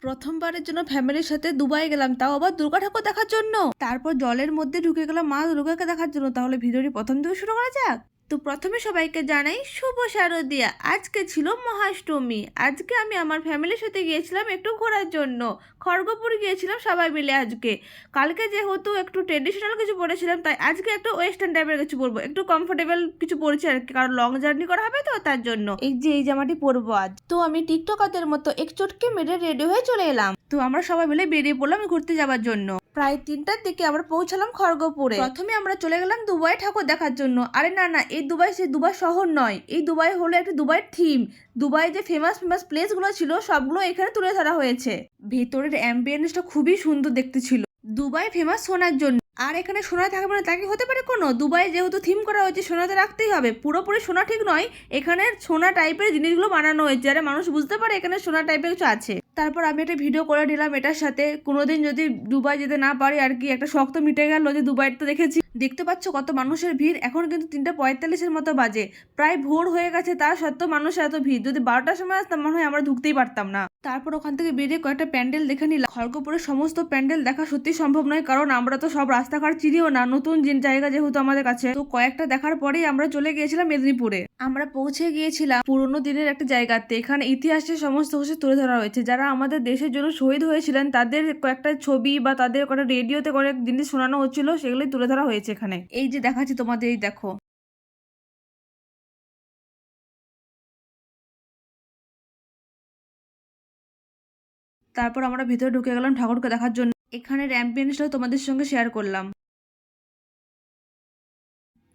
প্রথমবারের জন্য ফ্যামিলির সাথে দুবাই গেলাম, তাও আবার দুর্গা ঠাকুর দেখার জন্য। তারপর জলের মধ্যে ঢুকে গেলাম মা দুর্গাকে দেখার জন্য। তাহলে ভিডিওটি প্রথম থেকে শুরু করা যাক। তো প্রথমে সবাইকে জানাই শুভ শারদিয়া। আজকে ছিল মহাষ্টমী। আজকে আমি আমার ফ্যামিলির সাথে গিয়েছিলাম একটু ঘোরার জন্য। খড়গপুর গিয়েছিলাম সবাই মিলে আজকে। কালকে যেহেতু একটু ট্রেডিশনাল কিছু পরেছিলাম, তাই আজকে একটু ওয়েস্টার্ন টাইপের কিছু পরবো, একটু কমফোর্টেবল কিছু পরেছি আর কি, কারণ লং জার্নি করা হবে তো তার জন্য। এই যে এই জামাটি পরবো আজ। তো আমি টিকটকারদের মতো এক চটকে মেরে রেডি হয়ে চলে এলাম। তো আমরা সবাই মিলে বেরিয়ে পড়লাম ঘুরতে যাওয়ার জন্য। প্রায় 3টার দিকে আমরা পৌঁছালাম খড়গপুরে। প্রথমে আমরা চলে গেলাম দুবাই ঠাকুর দেখার জন্য। আরে না না, এই দুবাই সে দুবাই শহর নয়, এই দুবাই হলো একটা দুবাইয়ের থিম। দুবাই যে ফেমাস ফেমাস প্লেস গুলো ছিল সবগুলো এখানে তুলে ধরা হয়েছে। ভেতরের অ্যাম্বিয়েন্সটা খুবই সুন্দর দেখতে ছিল। দুবাই ফেমাস সোনার জন্য। আর এখানে সোনা থাকবে না তা কি হতে পারে কোনো? দুবাই যেহেতু থিম করা হয়েছে, সোনাতে রাখতেই হবে। পুরোপুরি সোনা ঠিক নয়, এখানে সোনা টাইপের জিনিসগুলো বানানো হয়েছে যারা মানুষ বুঝতে পারে এখানে সোনা টাইপের কিছু আছে। তারপর আমি একটা ভিডিও করে নিলাম এটার সাথে। কোনোদিন যদি দুবাই যেতে না পারি আর কি, একটা শখ তো মিটে গেল যে দুবাই তো দেখেছি। দেখতে পাচ্ছ কত মানুষের ভিড়। এখন কিন্তু 3:45 মতো বাজে, প্রায় ভোর হয়ে গেছে। তা সত্ত্বেও মানুষের এত ভিড়। যদি 12টার সময় আসতাম মনে হয় আমরা ঢুকতেই পারতাম না। তারপর ওখান থেকে বেরিয়ে কয়েকটা প্যান্ডেল দেখে নিলাম। খড়গপুরের সমস্ত প্যান্ডেল দেখা সত্যি সম্ভব নয়, কারণ আমরা তো সব রাস্তাঘাট চিনিও না, নতুন জায়গা যেহেতু আমাদের কাছে। তো কয়েকটা দেখার পরেই আমরা চলে গিয়েছিলাম মেদিনীপুরে। আমরা পৌঁছে গিয়েছিলাম পুরোনো দিনের একটা জায়গাতে। এখানে ইতিহাসের সমস্ত কিছু তুলে ধরা হয়েছে। যারা আমাদের দেশের জন্য শহীদ হয়েছিলেন তাদের কয়েকটা ছবি বা তাদের কয়েকটা রেডিওতে কয়েক জিনিস শোনানো হচ্ছিল, সেগুলোই তুলে ধরা হয়েছে এখানে। এই যে দেখাচ্ছি তোমাদের, এই দেখো। তারপর আমরা ভিতরে ঢুকে গেলাম ঠাকুরকে দেখার জন্য। এখানের অ্যাম্বিয়েন্সটাও তোমাদের সঙ্গে শেয়ার করলাম।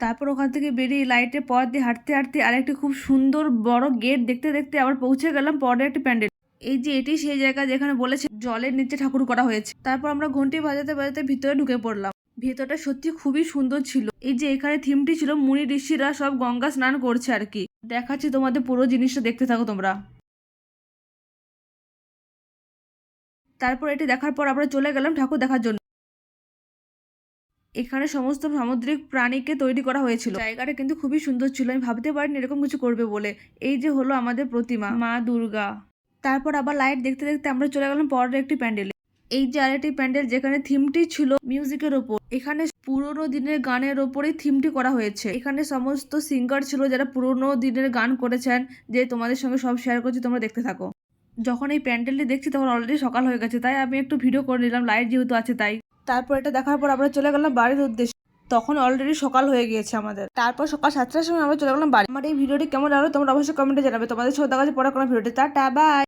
তারপর ওখান থেকে বেরিয়ে লাইটের পথ দিয়ে হাঁটতে হাঁটতে আরেকটি খুব সুন্দর বড় গেট দেখতে দেখতে আবার পৌঁছে গেলাম পরের একটি প্যান্ডেল। এই যে এটি সেই জায়গা যেখানে বলেছে জলের নিচে ঠাকুর করা হয়েছে। তারপর আমরা ঘন্টি বাজাতে বাজাতে ভিতরে ঢুকে পড়লাম। ভেতরটা সত্যি খুবই সুন্দর ছিল। এই যে এখানে থিমটি ছিল মুনি ঋষিরা সব গঙ্গা স্নান করছে আর কি। দেখাচ্ছি তোমাদের পুরো জিনিসটা, দেখতে থাকো তোমরা। তারপর এটি দেখার পর আমরা চলে গেলাম ঠাকুর দেখার জন্য। এখানে সমস্ত সামুদ্রিক প্রাণীকে তৈরি করা হয়েছিল। জায়গাটা কিন্তু খুবই সুন্দর ছিল, আমি ভাবতে পারিনি এরকম কিছু করবে বলে। এই যে হলো আমাদের প্রতিমা মা দুর্গা। তারপর আবার লাইট দেখতে দেখতে আমরা চলে গেলাম পরের একটি প্যান্ডেলে। এই যে আরেকটি প্যান্ডেল যেখানে থিমটি ছিল মিউজিকের ওপর। এখানে পুরোনো দিনের গানের ওপরেই থিমটি করা হয়েছে। এখানে সমস্ত সিঙ্গার ছিল যারা পুরোনো দিনের গান করেছেন, যে তোমাদের সঙ্গে সব শেয়ার করছি, তোমরা দেখতে থাকো। যখন এই প্যান্ডেলটি দেখছি তখন অলরেডি সকাল হয়ে গেছে, তাই আমি একটু ভিডিও করে নিলাম, লাইট যেহেতু আছে তাই। তারপর এটা দেখার পর আমরা চলে গেলাম বাড়ির উদ্দেশ্যে। তখন অলরেডি সকাল হয়ে গিয়েছে আমাদের। তারপর সকাল 7টার সময় আমরা চলে গেলাম বাড়ি। আমার এই ভিডিওটি কেমন লাগলো তোমরা অবশ্যই কমেন্টে জানাবে। তোমাদের সাথে দেখা যাচ্ছে পরে কোনো ভিডিওটি। Tata bye.